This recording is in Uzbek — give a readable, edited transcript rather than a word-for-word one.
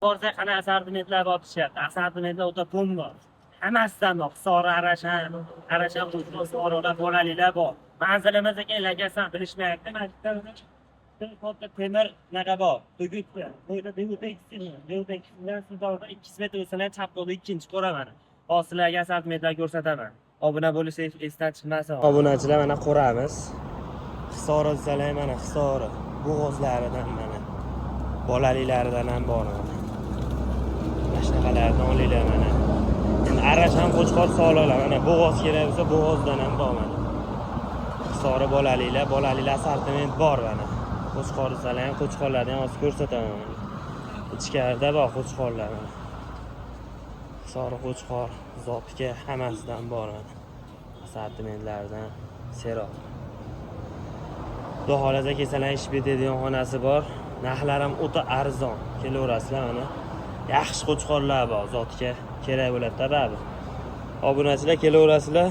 Borsa qana assortimentlar bor pishyapti. Assortimentlar o'ta to'm bor. Hammasidan bor. Sora Arashan Sora bolalilar bor. Manzilimiz ekan lagasan bilishmayapti. Mana katta temir naqa bor. Tugutdi. Qo'yda Devuteksdan sizlarga 2 metr o'sana chap qo'lda ikkinchi qo'raman. Hozirlarga assortimentlar ko'rsataman. Obuna bo'lishingiz esdan chiqmasin. Obunachilar mana qo'ramiz. Hisori zalar mana hisori. Bo'g'ozlaridan mana. Bolaliklaridan ham bor mana. Mashnaqalardan olinglar mana. Endi Arashan qo'chqor sog'liqlar mana bo'g'oz kerak bo'lsa bo'g'ozdan ham bor mana. Hisori bolaliklar assortiment bor mana. Qo'chqor zalar ham qo'chqorlarni ham hozir ko'rsataman. Ichkarida bor qo'chqorlar mana. Hisori qo'chqor zotga hammasidan bor mana. Assortimentlardan seroq. Xudo xolasa kelsalar ish bitadigan xonasi bor. Narxlar ham o'ta arzon. Kelaverasizlar mana. Yaxshi qo'chqorlar bor, zotga kerak bo'ladi baribir. Obunachilar kelaverasizlar.